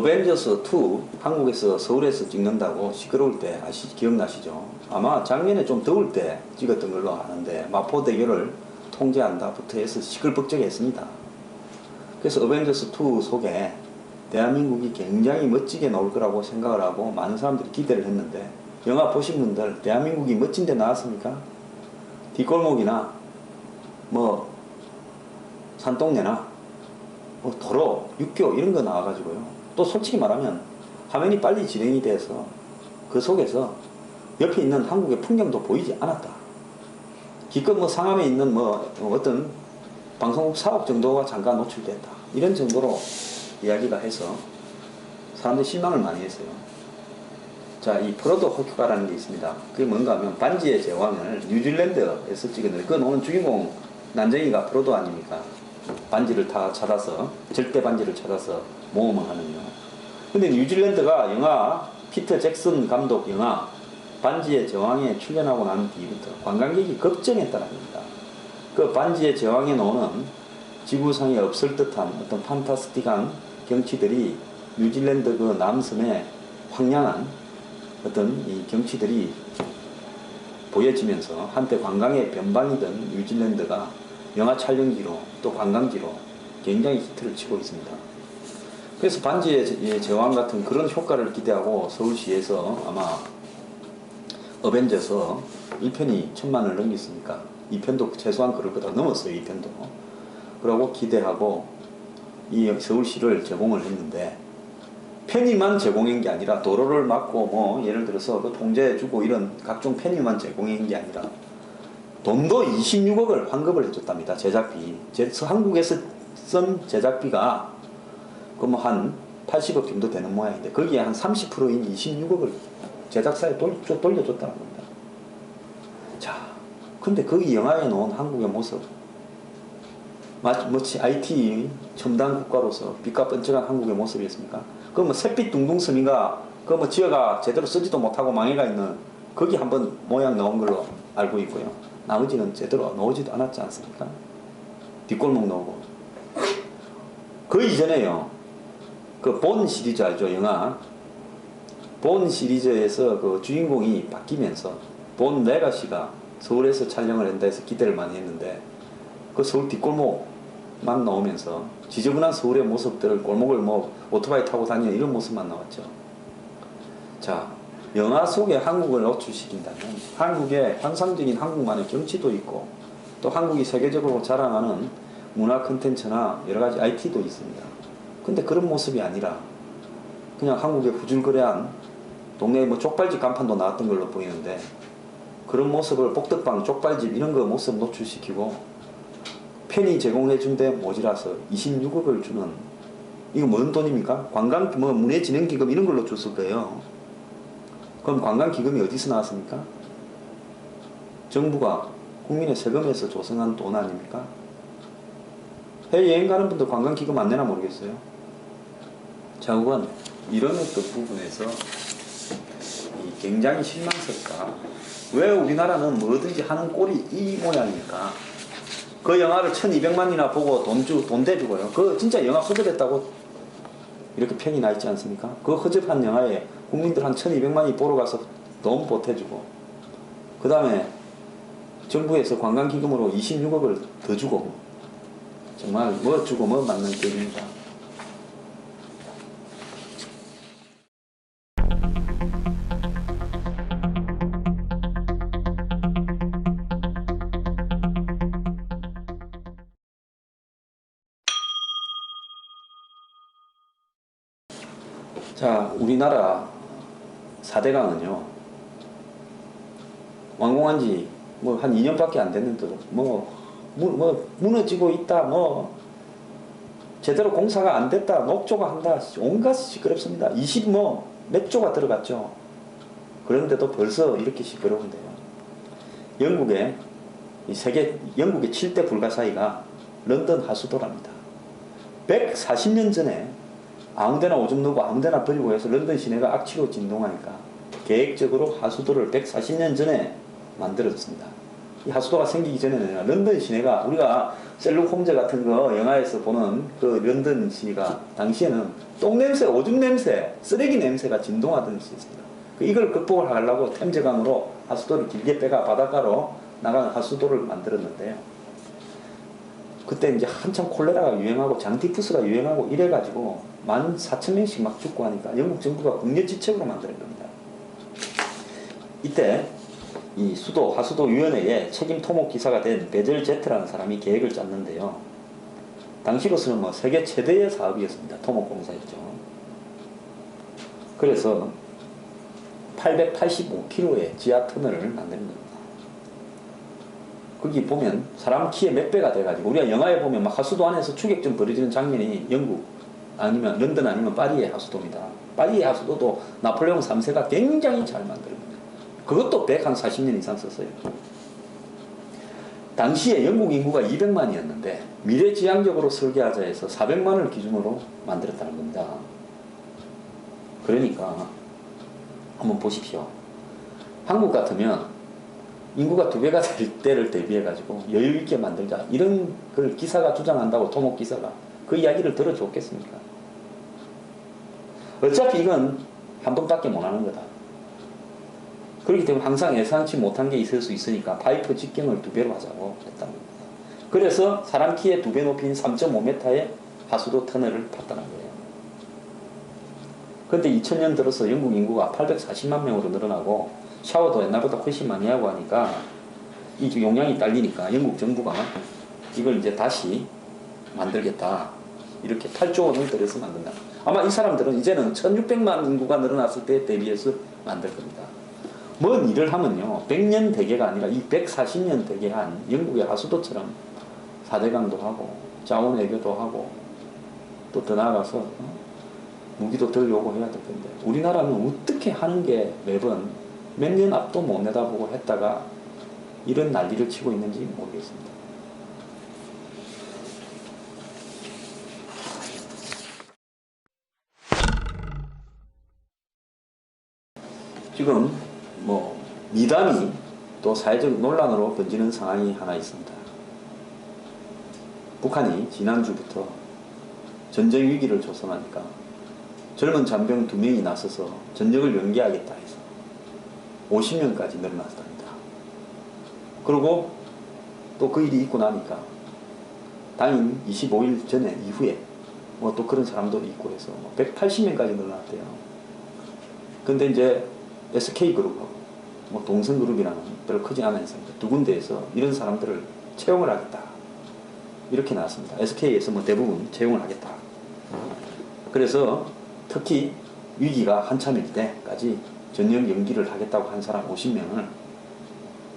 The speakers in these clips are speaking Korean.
어벤져스 2 한국에서 서울에서 찍는다고 시끄러울 때 기억나시죠? 아마 작년에 좀 더울 때 찍었던 걸로 아는데 마포대교를 통제한다부터 해서 시끌벅적했습니다. 그래서 어벤져스 2 속에 대한민국이 굉장히 멋지게 나올 거라고 생각을 하고 많은 사람들이 기대를 했는데, 영화 보신 분들 대한민국이 멋진 데 나왔습니까? 뒷골목이나 뭐 산동네나 뭐 도로, 육교 이런 거 나와가지고요. 또 솔직히 말하면 화면이 빨리 진행이 돼서 그 속에서 옆에 있는 한국의 풍경도 보이지 않았다. 기껏 뭐 상암에 있는 뭐 어떤 방송국 사업 정도가 잠깐 노출됐다. 이런 정도로 이야기가 해서 사람들이 실망을 많이 했어요. 자, 이 프로도 효과라는 게 있습니다. 그게 뭔가 하면 반지의 제왕을 뉴질랜드에서 찍었는데, 그 오는 주인공 난쟁이가 프로도 아닙니까? 반지를 다 찾아서, 절대 반지를 찾아서 모험을 하는요. 근데 뉴질랜드가 영화, 피터 잭슨 감독 영화 반지의 제왕에 출연하고 난 뒤부터 관광객이 급증했다는 겁니다. 그 반지의 제왕에 나오는 지구상에 없을 듯한 어떤 판타스틱한 경치들이 뉴질랜드 그 남섬의 황량한 어떤 이 경치들이 보여지면서 한때 관광의 변방이던 뉴질랜드가 영화 촬영지로 또 관광지로 굉장히 히트를 치고 있습니다. 그래서 반지의 제왕 같은 그런 효과를 기대하고 서울시에서 아마 어벤져스 1편이 1000만을 넘겼으니까 2편도 최소한 그럴 거다, 넘었어요. 2편도. 그러고 기대하고 이 서울시를 제공을 했는데, 편의만 제공한 게 아니라 도로를 막고 뭐 예를 들어서 그 통제해주고 이런 각종 편의만 제공한 게 아니라 돈도 26억을 환급을 해줬답니다. 제작비. 한국에서 쓴 제작비가 그 뭐 한 80억 정도 되는 모양인데 거기에 한 30%인 26억을 제작사에 돌려줬다는 겁니다. 자, 근데 거기 영화에 나온 한국의 모습, 마치 IT 첨단 국가로서 빛과 번쩍한 한국의 모습이었습니까? 그 뭐 샛빛 둥둥섬인가, 그 뭐 지어가 제대로 쓰지도 못하고 망해가 있는 거기 한번 모양 나온 걸로 알고 있고요. 나머지는 제대로 나오지도 않았지 않습니까? 뒷골목 나오고. 그 이전에요, 그 본 시리즈 알죠? 영화 본 시리즈에서 그 주인공이 바뀌면서 본 레가시가 서울에서 촬영을 한다 해서 기대를 많이 했는데, 그 서울 뒷골목만 나오면서 지저분한 서울의 모습들을, 골목을 뭐 오토바이 타고 다니는 이런 모습만 나왔죠. 자, 영화 속에 한국을 노출시킨다면 한국의 환상적인 한국만의 경치도 있고 또 한국이 세계적으로 자랑하는 문화 콘텐츠나 여러가지 IT도 있습니다. 근데 그런 모습이 아니라 그냥 한국의 후줄거래한 동네에 뭐 족발집 간판도 나왔던 걸로 보이는데, 그런 모습을 복덕방, 족발집 이런 거 모습 노출시키고 편의 제공해준 데 모자라서 26억을 주는, 이거 뭔 돈입니까? 관광, 뭐 문화진흥기금 이런 걸로 줬을 거예요. 그럼 관광기금이 어디서 나왔습니까? 정부가 국민의 세금에서 조성한 돈 아닙니까? 해외여행 가는 분들 관광기금 안 내나 모르겠어요. 자국은 이런 어떤 부분에서 굉장히 실망스럽다. 왜 우리나라는 뭐든지 하는 꼴이 이 모양입니까? 그 영화를 1200만이나 보고 돈 대주고요. 그 진짜 영화 허접했다고 이렇게 평이 나 있지 않습니까? 그 허접한 영화에 국민들 한 1200만이 보러 가서 돈 보태주고, 그 다음에 정부에서 관광기금으로 26억을 더 주고, 정말 뭐 주고 뭐 맞는 격입니다. 자, 우리나라 4대강은요, 완공한 지 뭐 한 2년밖에 안 됐는데도 무너지고 있다, 뭐 제대로 공사가 안 됐다, 녹조가 한다, 온갖 시끄럽습니다. 20 뭐 몇 조가 들어갔죠. 그런데도 벌써 이렇게 시끄러운데요. 영국의 7대 불가사의가 런던 하수도랍니다. 140년 전에 아무데나 오줌 누고 아무데나 버리고 해서 런던 시내가 악취로 진동하니까 계획적으로 하수도를 140년 전에 만들어졌습니다. 이 하수도가 생기기 전에는 런던 시내가 우리가 셜록 홈즈 같은 거 영화에서 보는 그 런던 시가 당시에는 똥냄새, 오줌 냄새, 쓰레기 냄새가 진동하던 시였습니다. 이걸 극복을 하려고 템즈강으로 하수도를 길게 빼가 바닷가로 나가는 하수도를 만들었는데요. 그때 이제 한참 콜레라가 유행하고 장티푸스가 유행하고 이래가지고 14,000명씩 막 죽고 하니까 영국 정부가 국려지책으로 만드는 겁니다. 이때 이 하수도위원회의 책임 토목기사가 된 베젤 제트라는 사람이 계획을 짰는데요. 당시로서는 뭐 세계 최대의 사업이었습니다. 토목공사였죠. 그래서 885km의 지하 터널을 만드는 겁니다. 거기 보면 사람 키의 몇 배가 돼가지고 우리가 영화에 보면 막 하수도 안에서 추격전 벌어지는 장면이 영국 아니면 런던 아니면 파리의 하수도입니다. 파리의 하수도도 나폴레옹 3세가 굉장히 잘 만들었습니다. 그것도 140년 이상 썼어요. 당시에 영국 인구가 200만이었는데 미래지향적으로 설계하자 해서 400만을 기준으로 만들었다는 겁니다. 그러니까 한번 보십시오. 한국 같으면 인구가 2배가 될 때를 대비해 가지고 여유 있게 만들자 이런 걸 기사가 주장한다고 토목기사가 그 이야기를 들어줬겠습니까? 어차피 이건 한 번밖에 못 하는 거다. 그렇기 때문에 항상 예상치 못한 게 있을 수 있으니까 파이프 직경을 2배로 하자고 했다는 겁니다. 그래서 사람 키의 2배 높이인 3.5m의 하수도 터널을 팠다는 거예요. 그런데 2000년 들어서 영국 인구가 840만 명으로 늘어나고 샤워도 옛날보다 훨씬 많이 하고 하니까 이 용량이 딸리니까 영국 정부가 이걸 이제 다시 만들겠다. 이렇게 8조 원을 들여서 만든다. 아마 이 사람들은 이제는 1600만 인구가 늘어났을 때 대비해서 만들 겁니다. 뭔 일을 하면요. 100년 대계가 아니라 이 140년 대계한 영국의 하수도처럼 4대강도 하고 자원외교도 하고 또 더 나아가서 무기도 들려오고 해야 될 건데 우리나라는 어떻게 하는 게 매번 몇 년 앞도 못 내다보고 했다가 이런 난리를 치고 있는지 모르겠습니다. 지금 뭐 미담이 또 사회적 논란으로 번지는 상황이 하나 있습니다. 북한이 지난주부터 전쟁 위기를 조성하니까 젊은 잔병 2명이 나서서 전쟁을 연기하겠다 해서 50명까지 늘어났답니다. 그리고 또 그 일이 있고 나니까 당일 25일 전에 이후에 뭐 또 그런 사람도 있고 해서 180명까지 늘어났대요. 근데 이제 SK그룹하고 뭐 동성그룹이라는 별로 크지 않은 회사입니다. 두 군데에서 이런 사람들을 채용을 하겠다. 이렇게 나왔습니다. SK에서 뭐 대부분 채용을 하겠다. 그래서 특히 위기가 한참일 때까지 전역 연기를 하겠다고 한 사람 50명을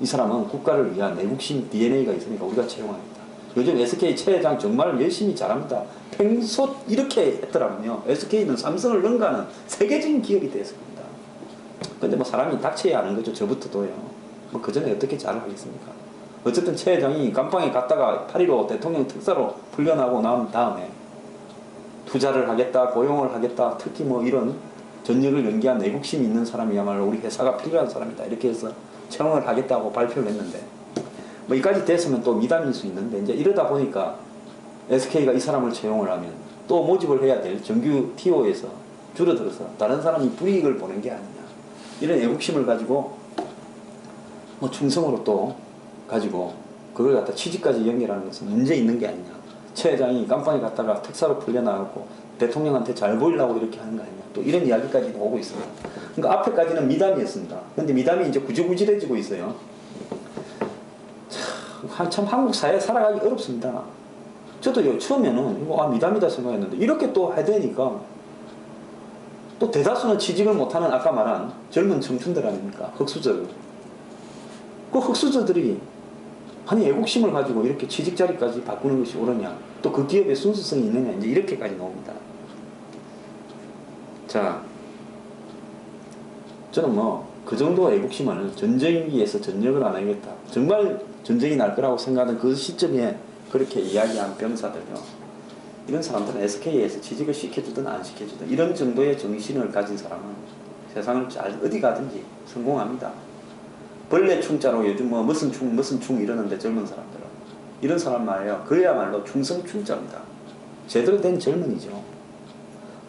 이 사람은 국가를 위한 애국심 DNA가 있으니까 우리가 채용합니다. 요즘 SK 최 회장 정말 열심히 잘합니다. 평소 이렇게 했더라면요. SK는 삼성을 능가하는 세계적인 기업이 됐습니다. 근데 뭐 사람이 닥쳐야 하는 거죠. 저부터도요. 뭐 그 전에 어떻게 잘을 하겠습니까? 어쨌든 최 회장이 감방에 갔다가 8.15 대통령 특사로 풀려나고 난 다음에 투자를 하겠다, 고용을 하겠다, 특히 뭐 이런 전역을 연기한 애국심이 있는 사람이야말로 우리 회사가 필요한 사람이다. 이렇게 해서 채용을 하겠다고 발표를 했는데 뭐 이까지 됐으면 또 미담일 수 있는데 이제 이러다 보니까 SK가 이 사람을 채용을 하면 또 모집을 해야 될 정규 TO에서 줄어들어서 다른 사람이 불이익을 보는 게 아니냐. 이런 애국심을 가지고 뭐 충성으로 또 가지고 그걸 갖다 취직까지 연결하는 것은 문제 있는 게 아니냐. 최 회장이 깜빵에 갔다가 특사로 풀려나가고 대통령한테 잘 보이려고 이렇게 하는 거 아니냐. 또 이런 이야기까지도 오고 있습니다. 그러니까 앞에까지는 미담이었습니다. 근데 미담이 이제 구질구질해지고 있어요. 참 한국 사회에 살아가기 어렵습니다. 저도 처음에는 이거 미담이다 생각했는데 이렇게 또 해야 되니까 또 대다수는 취직을 못하는 아까 말한 젊은 청춘들 아닙니까? 흑수저들. 그 흑수저들이 아니 애국심을 가지고 이렇게 취직 자리까지 바꾸는 것이 옳으냐? 또 그 기업에 순수성이 있느냐? 이제 이렇게까지 나옵니다. 자, 저는 뭐 그 정도 애국심을 전쟁 위기에서 전역을 안 하겠다. 정말 전쟁이 날 거라고 생각하는 그 시점에 그렇게 이야기한 병사들요. 이런 사람들은 SK에서 취직을 시켜주든 안 시켜주든 이런 정도의 정신을 가진 사람은 세상을 잘 어디 가든지 성공합니다. 벌레 충자로 요즘 뭐 무슨 충 이러는데 젊은 사람들은 이런 사람 말이에요. 그야말로 충성 충자입니다. 제대로 된 젊은이죠.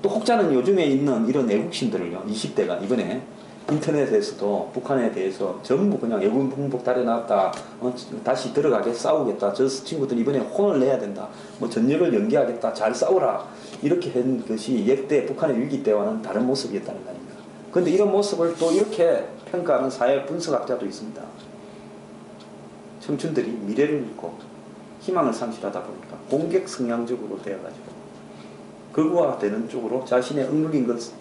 또 혹자는 요즘에 있는 이런 애국심들을요. 20대가 이번에 인터넷에서도 북한에 대해서 전부 그냥 애국 풍복 달여놨다. 다시 들어가게 싸우겠다. 저 친구들 이번에 혼을 내야 된다. 뭐 전력을 연기하겠다. 잘 싸우라. 이렇게 한 것이 역대 북한의 위기 때와는 다른 모습이었다는 거 아닙니까? 그런데 이런 모습을 또 이렇게 평가하는 사회 분석학자도 있습니다. 청춘들이 미래를 잃고 희망을 상실하다 보니까 공격 성향적으로 되어가지고 극우화되는 쪽으로 자신의 억눌린 것을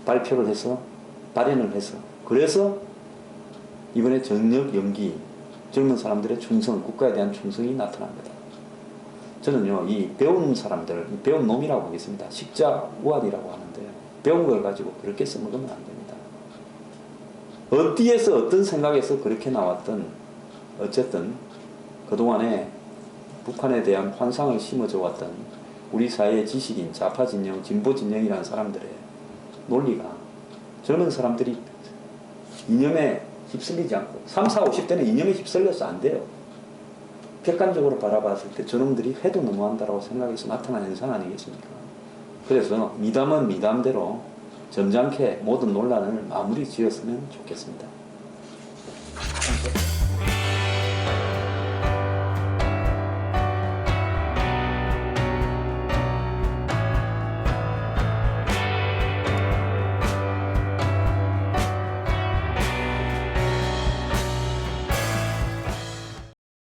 발표를 해서 발현을 해서 그래서 이번에 전력 연기 젊은 사람들의 충성, 국가에 대한 충성이 나타납니다. 저는요, 이 배운 사람들, 배운 놈이라고 하겠습니다. 식자 우환이라고 하는데 배운 걸 가지고 그렇게 써먹으면 안 됩니다. 어디에서 어떤 생각에서 그렇게 나왔든 어쨌든 그동안에 북한에 대한 환상을 심어져 왔던 우리 사회의 지식인, 좌파 진영, 진보 진영이라는 사람들의 논리가 젊은 사람들이 이념에 휩쓸리지 않고 30, 40, 50대는 이념에 휩쓸려서 안 돼요. 객관적으로 바라봤을 때 저놈들이 회도 넘어간다고 생각해서 나타난 현상 아니겠습니까? 그래서 미담은 미담대로 점잖게 모든 논란을 마무리 지었으면 좋겠습니다.